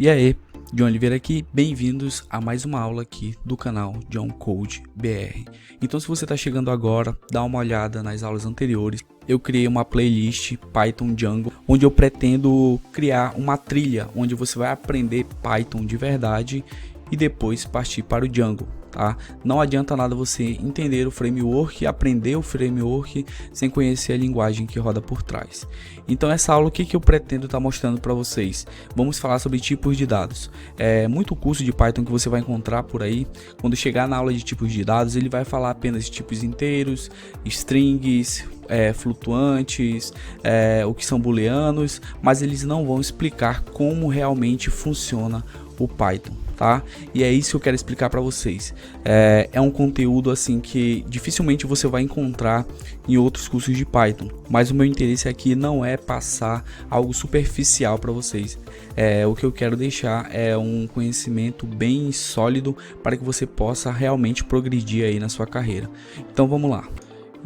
E aí, John Oliveira aqui, bem-vindos a mais uma aula aqui do canal John Code BR. Então, se você está chegando agora, dá uma olhada nas aulas anteriores. Eu criei uma playlist Python Django, onde eu pretendo criar uma trilha, onde você vai aprender Python de verdade e depois partir para o Django. Tá? Não adianta nada você entender o framework e aprender o framework sem conhecer a linguagem que roda por trás. Então essa aula, o que eu pretendo estar mostrando para vocês? Vamos falar sobre tipos de dados. Muito curso de Python que você vai encontrar por aí, quando chegar na aula de tipos de dados, ele vai falar apenas de tipos inteiros, strings, flutuantes, o que são booleanos, mas eles não vão explicar como realmente funciona o Python, tá? E é isso que eu quero explicar para vocês. É um conteúdo assim que dificilmente você vai encontrar em outros cursos de Python, mas o meu interesse aqui não é passar algo superficial para vocês. O que eu quero deixar é um conhecimento bem sólido para que você possa realmente progredir aí na sua carreira. Então vamos lá.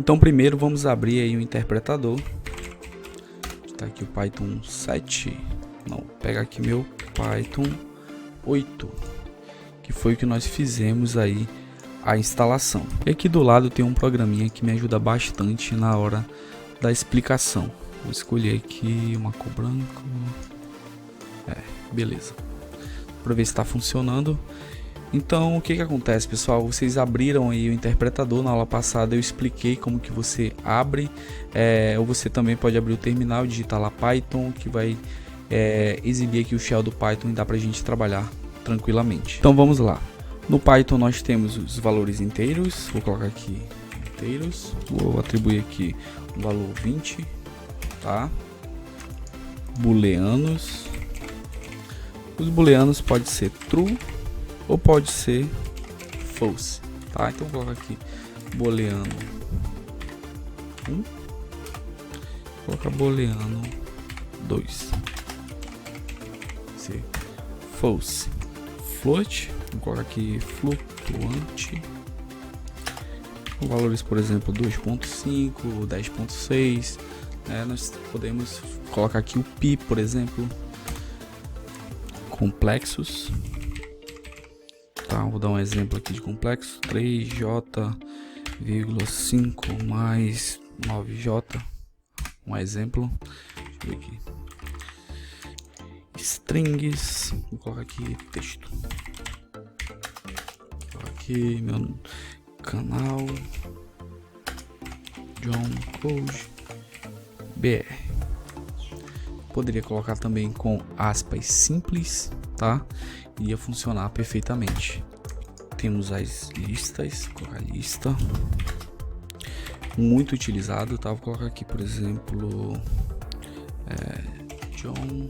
Então primeiro vamos abrir aí o interpretador. Está aqui o Python 7. Não, pega aqui meu Python 8, que foi o que nós fizemos aí a instalação. E aqui do lado tem um programinha que me ajuda bastante na hora da explicação. Vou escolher aqui uma cor branca. Beleza. Para ver se está funcionando. Então, o que acontece, pessoal? Vocês abriram aí o interpretador. Na aula passada eu expliquei como que você abre. Ou você também pode abrir o terminal, digitar lá Python, que vai exibir aqui o shell do Python e dá pra gente trabalhar tranquilamente. Então vamos lá. No Python nós temos os valores inteiros. Vou colocar aqui inteiros. Vou atribuir aqui o valor 20, tá? Booleanos. Os booleanos pode ser true ou pode ser false, tá? Então vou colocar aqui booleano 1. Vou colocar booleano 2. False. Float, vou colocar aqui flutuante, com valores, por exemplo, 2.5, 10.6, nós podemos colocar aqui o pi, por exemplo, complexos, tá? Vou dar um exemplo aqui de complexo, 3j,5 mais 9j, um exemplo, deixa eu ver aqui. Strings, vou colocar aqui texto, vou colocar aqui meu canal John Code BR. Poderia colocar também com aspas simples, tá? Iria funcionar perfeitamente. Temos as listas, vou colocar lista, muito utilizado, tá? Vou colocar aqui, por exemplo, John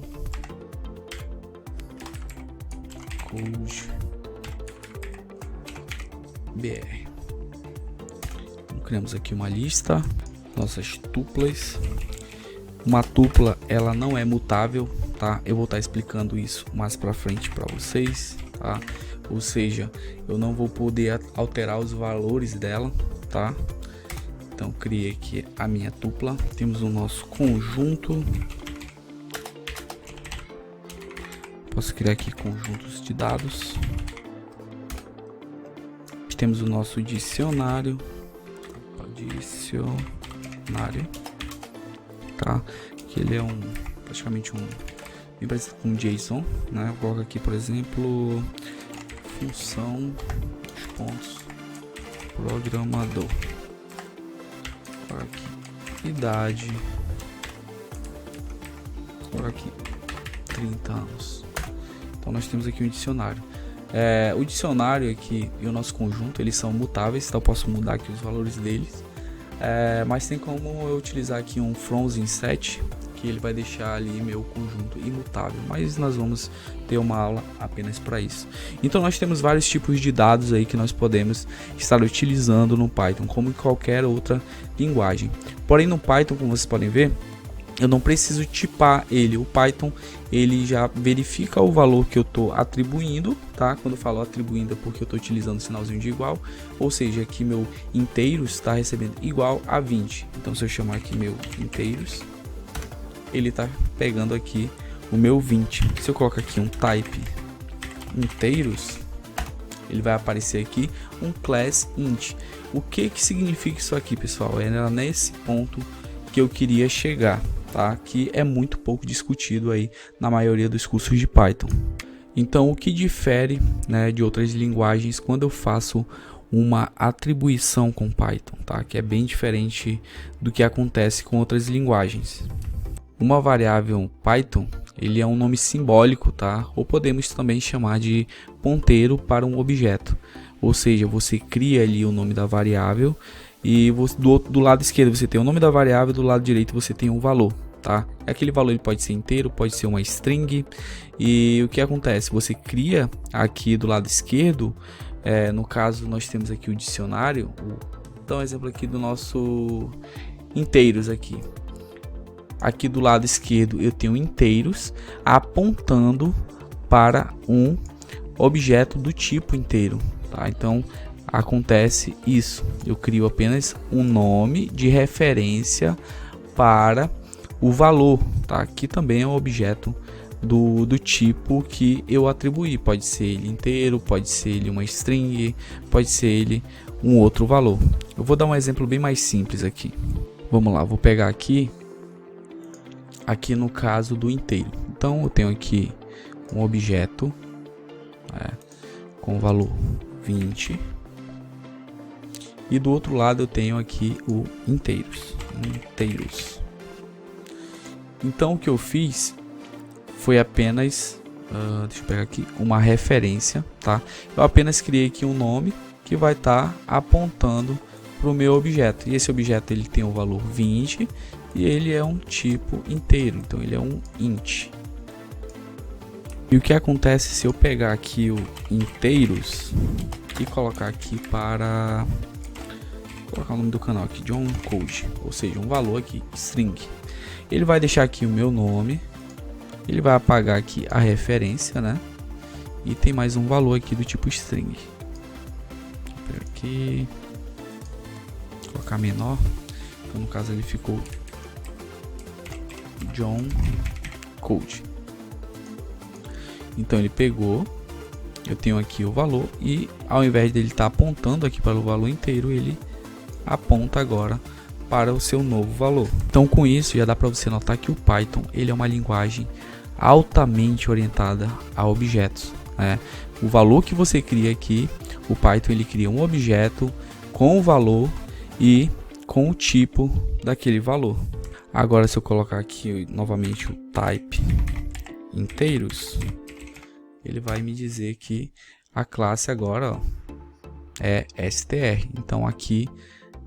Code BR. Então, criamos aqui uma lista, nossas tuplas. Uma tupla, ela não é mutável, tá? Eu vou estar explicando isso mais para frente para vocês, tá? Ou seja, eu não vou poder alterar os valores dela, tá? Então criei aqui a minha tupla. Temos o nosso conjunto. Posso criar aqui conjuntos de dados. Temos o nosso dicionário. Tá? Que ele é praticamente bem parecido com um JSON, né? Eu coloco aqui, por exemplo, função dos pontos programador. Coloco aqui idade. Coloco aqui 30 anos. Então nós temos aqui um dicionário. O dicionário aqui e o nosso conjunto, eles são mutáveis, então eu posso mudar aqui os valores deles. Mas tem como eu utilizar aqui um frozen set, que ele vai deixar ali meu conjunto imutável, mas nós vamos ter uma aula apenas para isso. Então nós temos vários tipos de dados aí que nós podemos estar utilizando no Python, como em qualquer outra linguagem. Porém no Python, como vocês podem ver, eu não preciso tipar ele. O Python, ele já verifica o valor que eu estou atribuindo, tá? Quando eu falo atribuindo é porque eu estou utilizando o sinalzinho de igual, ou seja, aqui meu inteiros está recebendo igual a 20. Então se eu chamar aqui meu inteiros, ele está pegando aqui o meu 20. Se eu colocar aqui um type inteiros, ele vai aparecer aqui um class int. O que significa isso aqui, pessoal? Era nesse ponto que eu queria chegar, tá? Que é muito pouco discutido aí na maioria dos cursos de Python. Então, o que difere, né, de outras linguagens quando eu faço uma atribuição com Python, tá? Que é bem diferente do que acontece com outras linguagens. Uma variável Python, ele é um nome simbólico, tá? Ou podemos também chamar de ponteiro para um objeto. Ou seja, você cria ali o nome da variável e do lado esquerdo você tem o nome da variável, do lado direito você tem um valor, tá? Aquele valor ele pode ser inteiro, pode ser uma string. E o que acontece? Você cria aqui do lado esquerdo, no caso nós temos aqui o dicionário. Vou dar um exemplo aqui do nosso inteiros aqui. Aqui do lado esquerdo eu tenho inteiros apontando para um objeto do tipo inteiro, tá? Então acontece isso, eu crio apenas um nome de referência para o valor, tá? Que também é um objeto do tipo que eu atribuí, pode ser ele inteiro, pode ser ele uma string, pode ser ele um outro valor. Eu vou dar um exemplo bem mais simples aqui. Vamos lá, vou pegar aqui no caso do inteiro. Então eu tenho aqui um objeto com o valor 20 e do outro lado eu tenho aqui o inteiros. Então o que eu fiz foi apenas deixa eu pegar aqui uma referência, tá? Eu apenas criei aqui um nome que vai estar apontando para o meu objeto, e esse objeto ele tem o valor 20 e ele é um tipo inteiro, então ele é um int. E o que acontece se eu pegar aqui o inteiros e colocar aqui para colocar o nome do canal aqui, John Code, ou seja, um valor aqui, string. Ele vai deixar aqui o meu nome, ele vai apagar aqui a referência, né? E tem mais um valor aqui do tipo string. Vou pegar aqui, colocar menor, então no caso ele ficou John Code. Então ele pegou, eu tenho aqui o valor e ao invés dele estar apontando aqui para o valor inteiro, ele aponta agora para o seu novo valor. Então com isso já dá para você notar que o Python ele é uma linguagem altamente orientada a objetos, né? O valor que você cria aqui, o Python ele cria um objeto com o valor e com o tipo daquele valor. Agora se eu colocar aqui novamente o type inteiros, ele vai me dizer que a classe agora é str. Então aqui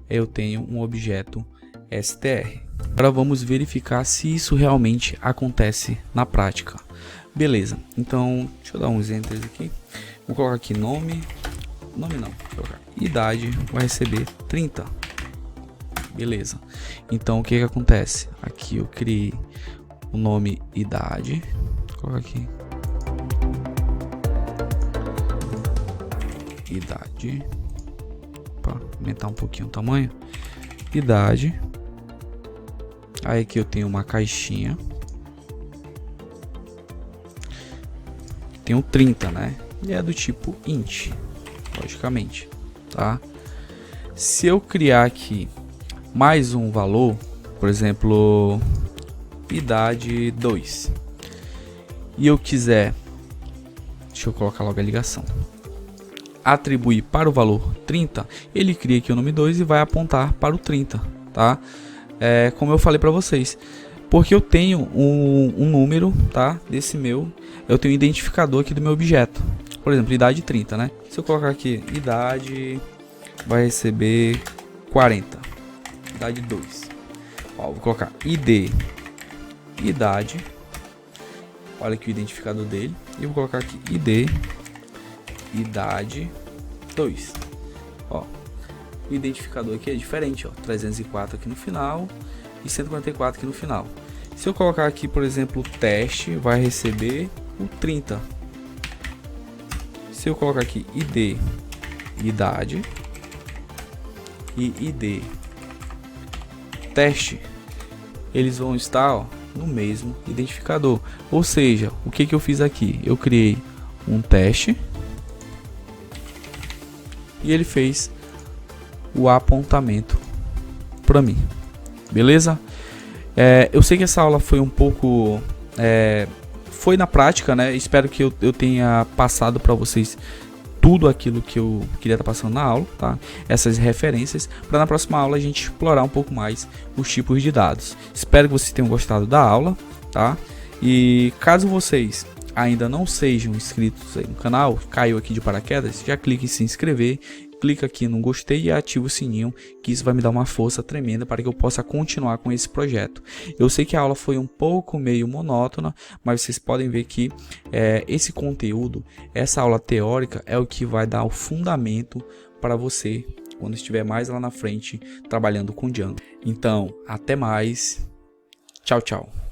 eu tenho um objeto str. Agora vamos verificar se isso realmente acontece na prática. Beleza, então deixa eu dar uns enters aqui. Vou colocar aqui nome não, vou colocar idade, vai receber 30. Beleza, então o que acontece? Aqui eu criei o nome idade, vou colocar aqui idade, para aumentar um pouquinho o tamanho, idade. Aí aqui eu tenho uma caixinha, tenho 30, né? E é do tipo int, logicamente, tá? Se eu criar aqui mais um valor, por exemplo, idade 2, e eu quiser, deixa eu colocar logo a ligação, atribuir para o valor 30, ele cria aqui o nome 2 e vai apontar para o 30, tá? Como eu falei para vocês, porque eu tenho um número, tá? Desse meu, eu tenho um identificador aqui do meu objeto, por exemplo, idade 30, né? Se eu colocar aqui idade, vai receber 40, idade 2. Ó, vou colocar id idade, olha aqui o identificador dele, e vou colocar aqui id idade 2. Ó, o identificador aqui é diferente, ó, 304 aqui no final e 144 aqui no final. Se eu colocar aqui, por exemplo, teste, vai receber o 30. Se eu colocar aqui id idade e id teste, eles vão estar, ó, no mesmo identificador. Ou seja, o que eu fiz aqui? Eu criei um teste e ele fez o apontamento para mim, beleza? Eu sei que essa aula foi um pouco foi na prática, né? Espero que eu tenha passado para vocês tudo aquilo que eu queria estar passando na aula, tá? Essas referências, para na próxima aula a gente explorar um pouco mais os tipos de dados. Espero que vocês tenham gostado da aula, tá? E caso vocês ainda não sejam inscritos aí no canal, caiu aqui de paraquedas, já clique em se inscrever, clica aqui no gostei e ativa o sininho, que isso vai me dar uma força tremenda para que eu possa continuar com esse projeto. Eu sei que a aula foi um pouco meio monótona, mas vocês podem ver que esse conteúdo, essa aula teórica é o que vai dar o fundamento para você quando estiver mais lá na frente trabalhando com Django. Então, até mais. Tchau, tchau.